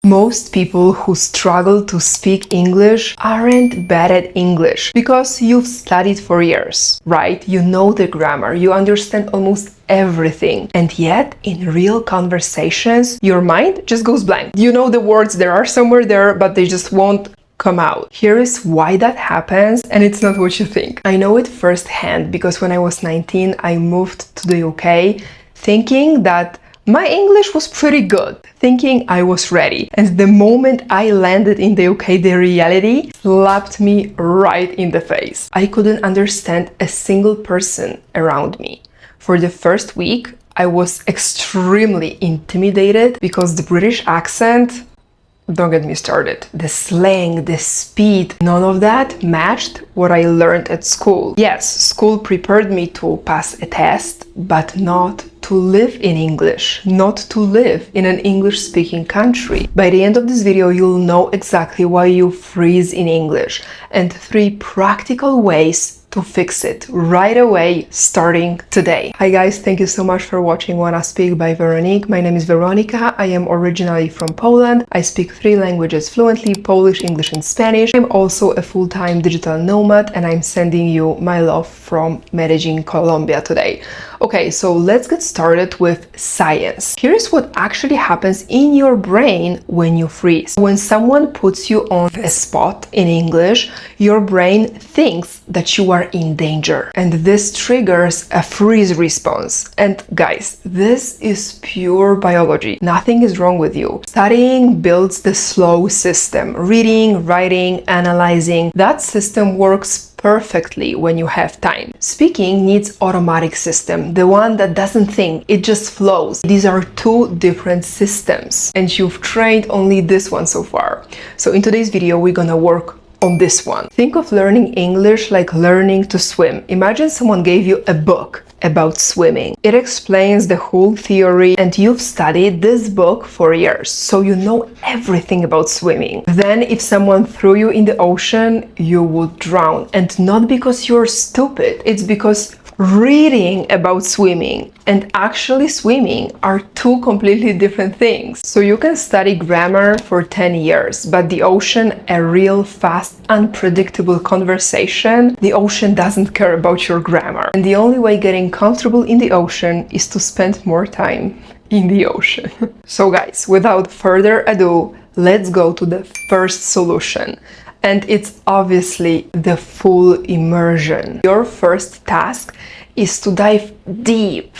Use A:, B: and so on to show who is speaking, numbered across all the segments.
A: Most people who struggle to speak English aren't bad at English because you've studied for years, right? You know the grammar, you understand almost everything. And yet, in real conversations, your mind just goes blank. You know the words, there are somewhere there, but they just won't come out. Here is why that happens, and it's not what you think. I know it firsthand because when I was 19, I moved to the UK thinking that my English was pretty good, thinking I was ready. And the moment I landed in the UK, the reality slapped me right in the face. I couldn't understand a single person around me. For the first week, I was extremely intimidated because the British accent, don't get me started. The slang, the speed, none of that matched what I learned at school. Yes, school prepared me to pass a test, but not to live in English, not to live in an English-speaking country. By the end of this video, you'll know exactly why you freeze in English and 3 practical ways to fix it right away, starting today. Hi guys, thank you so much for watching Wannaspeak by Veronique. My name is Veronica. I am originally from Poland. I speak 3 languages fluently, Polish, English, and Spanish. I'm also a full-time digital nomad, and I'm sending you my love from Medellin, Colombia today. Okay, so let's get started with science. Here's what actually happens in your brain when you freeze. When someone puts you on a spot in English, your brain thinks that you are in danger, and this triggers a freeze response. And guys, this is pure biology. Nothing is wrong with you. Studying builds the slow system. Reading, writing, analyzing. That system works perfectly when you have time. Speaking needs automatic system, the one that doesn't think, it just flows. These are 2 different systems, and you've trained only this one so far. So in today's video, we're gonna work on this one. Think of learning English like learning to swim. Imagine someone gave you a book about swimming. It explains the whole theory, and you've studied this book for years, so you know everything about swimming. Then if someone threw you in the ocean, you would drown. And not because you're stupid, it's because reading about swimming and actually swimming are 2 completely different things. So you can study grammar for 10 years, but the ocean, a real fast, unpredictable conversation, the ocean doesn't care about your grammar. And the only way getting comfortable in the ocean is to spend more time in the ocean. So guys, without further ado, let's go to the first solution. And it's obviously the full immersion. Your first task is to dive deep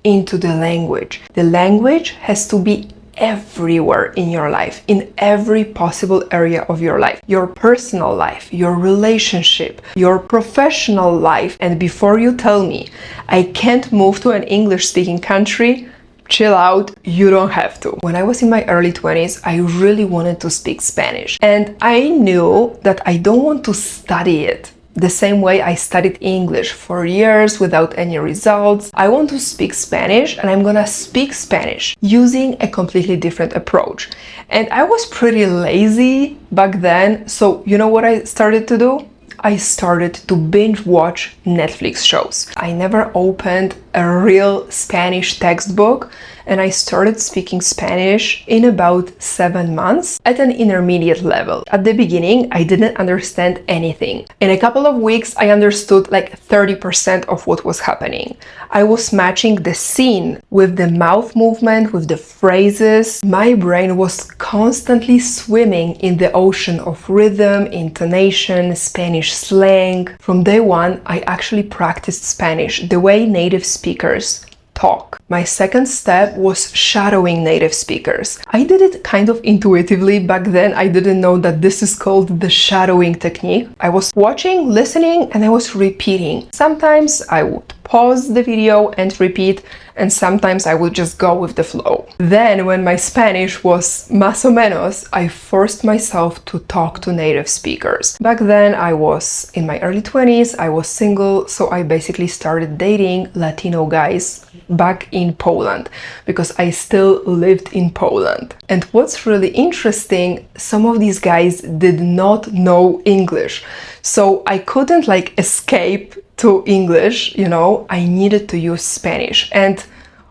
A: into the language. The language has to be everywhere in your life, in every possible area of your life. Your personal life, your relationship, your professional life. And before you tell me, I can't move to an English-speaking country, chill out, you don't have to. When I was in my early 20s, I really wanted to speak Spanish. And I knew that I don't want to study it the same way I studied English for years without any results. I want to speak Spanish, and I'm gonna speak Spanish using a completely different approach. And I was pretty lazy back then, so you know what I started to do? I started to binge watch Netflix shows. I never opened a real Spanish textbook, and I started speaking Spanish in about 7 months at an intermediate level. At the beginning, I didn't understand anything. In a couple of weeks, I understood like 30% of what was happening. I was matching the scene with the mouth movement, with the phrases. My brain was constantly swimming in the ocean of rhythm, intonation, Spanish slang. From day one, I actually practiced Spanish the way native speakers talk. My second step was shadowing native speakers. I did it kind of intuitively. Back then, I didn't know that this is called the shadowing technique. I was watching, listening, and I was repeating. Sometimes I would pause the video and repeat, and sometimes I would just go with the flow. Then, when my Spanish was más o menos, I forced myself to talk to native speakers. Back then, I was in my early 20s, I was single, so I basically started dating Latino guys back in Poland because I still lived in Poland. And what's really interesting, some of these guys did not know English, so I couldn't like escape to English, you know, I needed to use Spanish. And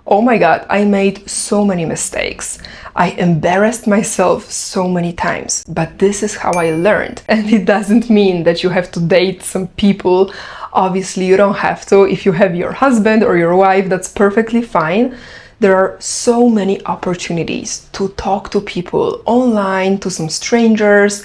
A: Oh my God, I made so many mistakes. I embarrassed myself so many times, but this is how I learned. And it doesn't mean that you have to date some people. Obviously, you don't have to. If you have your husband or your wife, that's perfectly fine. There are so many opportunities to talk to people online, to some strangers,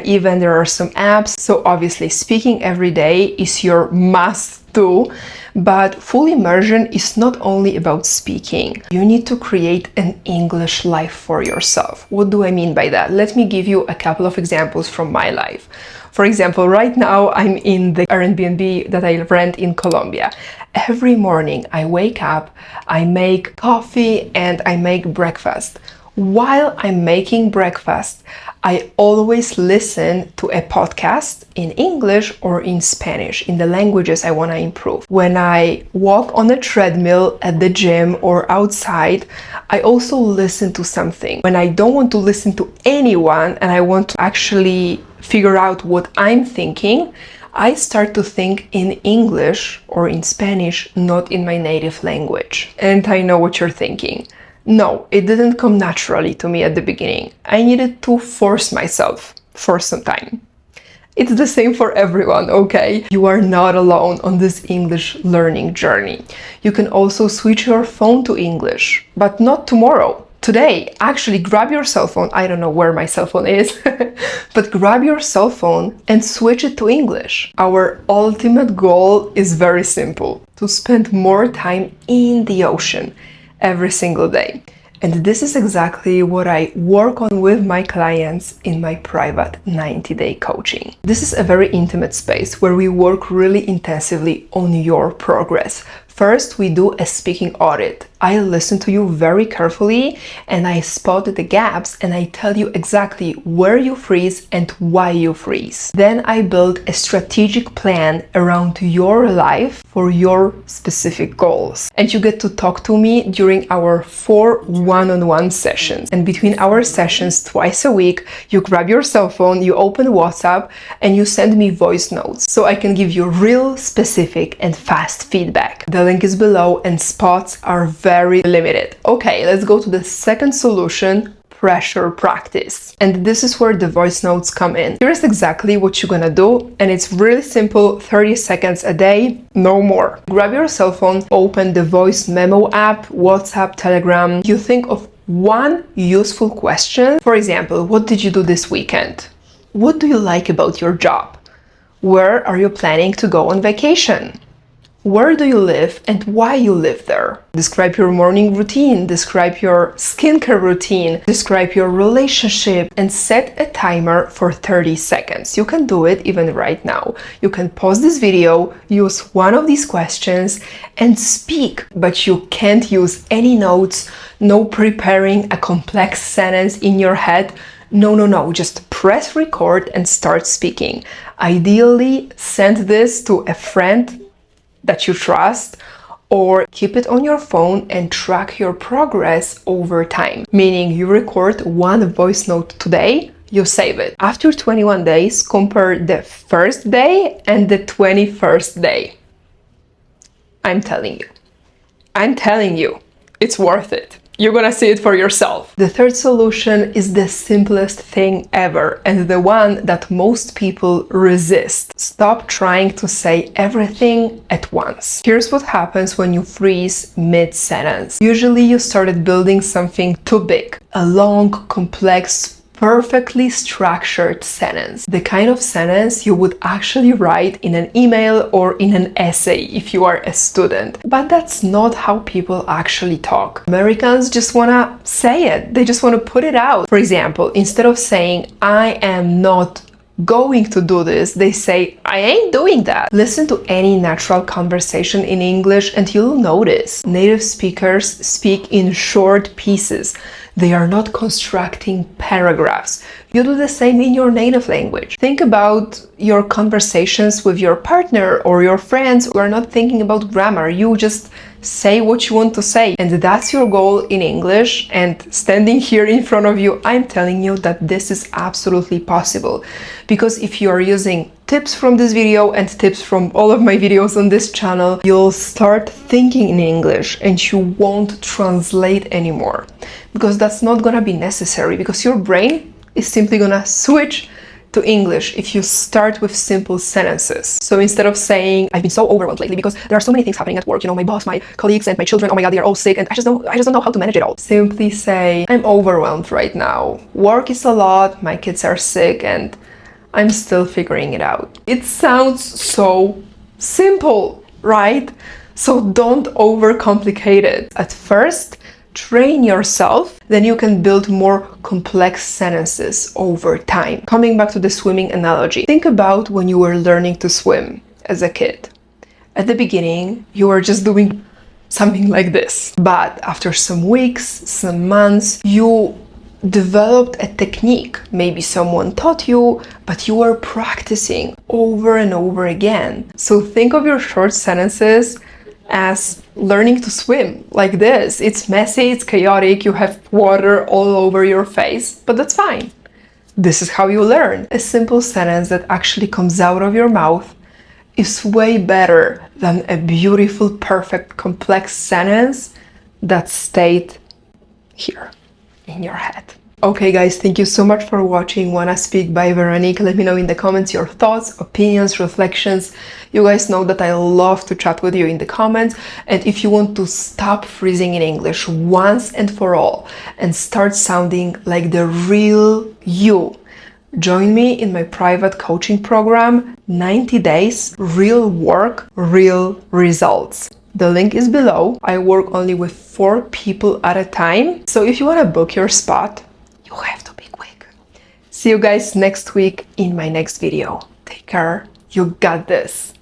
A: even there are some apps. So obviously speaking every day is your must do, but full immersion is not only about speaking. You need to create an English life for yourself. What do I mean by that? Let me give you a couple of examples from my life. For example, right now I'm in the Airbnb that I rent in Colombia. Every morning I wake up, I make coffee and I make breakfast. While I'm making breakfast, I always listen to a podcast in English or in Spanish, in the languages I want to improve. When I walk on a treadmill at the gym or outside, I also listen to something. When I don't want to listen to anyone and I want to actually figure out what I'm thinking, I start to think in English or in Spanish, not in my native language. And I know what you're thinking. No, it didn't come naturally to me at the beginning. I needed to force myself for some time. It's the same for everyone, okay? You are not alone on this English learning journey. You can also switch your phone to English, but not tomorrow. Today, actually grab your cell phone. I don't know where my cell phone is, but grab your cell phone and switch it to English. Our ultimate goal is very simple: to spend more time in the ocean every single day. And this is exactly what I work on with my clients in my private 90-day coaching. This is a very intimate space where we work really intensively on your progress. First, we do a speaking audit. I listen to you very carefully and I spot the gaps and I tell you exactly where you freeze and why you freeze. Then I build a strategic plan around your life for your specific goals. And you get to talk to me during our 4 one-on-one sessions. And between our sessions twice a week, you grab your cell phone, you open WhatsApp and you send me voice notes so I can give you real, specific and fast feedback. The link is below and spots are very limited. Okay, let's go to the second solution: pressure practice. And this is where the voice notes come in. Here's exactly what you're gonna do, and it's really simple: 30 seconds a day, no more. Grab your cell phone, open the voice memo app, WhatsApp, Telegram. You think of one useful question. For example, what did you do this weekend? What do you like about your job? Where are you planning to go on vacation? Where do you live and why you live there? Describe your morning routine, describe your skincare routine, describe your relationship, and set a timer for 30 seconds. You can do it even right now. You can pause this video, use one of these questions and speak, but you can't use any notes, no preparing a complex sentence in your head. No, just press record and start speaking. Ideally, send this to a friend that you trust, or keep it on your phone and track your progress over time. Meaning you record one voice note today, you save it. After 21 days, compare the first day and the 21st day. I'm telling you, it's worth it. You're gonna see it for yourself. The third solution is the simplest thing ever and the one that most people resist. Stop trying to say everything at once. Here's what happens when you freeze mid-sentence. Usually you started building something too big, a long, complex, perfectly structured sentence. The kind of sentence you would actually write in an email or in an essay if you are a student. But that's not how people actually talk. Americans just wanna say it. They just wanna put it out. For example, instead of saying, I am not going to do this, they say, I ain't doing that. Listen to any natural conversation in English and you'll notice native speakers speak in short pieces. They are not constructing paragraphs. You do the same in your native language. Think about your conversations with your partner or your friends. You are not thinking about grammar. You just say what you want to say. And that's your goal in English. And standing here in front of you, I'm telling you that this is absolutely possible. Because if you are using tips from this video and tips from all of my videos on this channel, you'll start thinking in English and you won't translate anymore. Because that's not gonna be necessary, because your brain is simply gonna switch to English if you start with simple sentences. So instead of saying, I've been so overwhelmed lately because there are so many things happening at work, you know, my boss, my colleagues, and my children, oh my God, they are all sick, and I just don't know how to manage it all. Simply say, I'm overwhelmed right now. Work is a lot, my kids are sick, and I'm still figuring it out. It sounds so simple, right? So don't overcomplicate it. At first, train yourself, then you can build more complex sentences over time. Coming back to the swimming analogy, think about when you were learning to swim as a kid. At the beginning, you were just doing something like this. But after some weeks, some months, you developed a technique. Maybe someone taught you, but you were practicing over and over again. So think of your short sentences as learning to swim like this. It's messy, it's chaotic, you have water all over your face, but that's fine. This is how you learn. A simple sentence that actually comes out of your mouth is way better than a beautiful, perfect, complex sentence that stayed here in your head. Okay guys, thank you so much for watching Wannaspeak by Veronique. Let me know in the comments your thoughts, opinions, reflections. You guys know that I love to chat with you in the comments. And if you want to stop freezing in English once and for all and start sounding like the real you, join me in my private coaching program, 90 days, real work, real results. The link is below. I work only with 4 people at a time. So if you want to book your spot, you have to be quick. See you guys next week in my next video. Take care. You got this.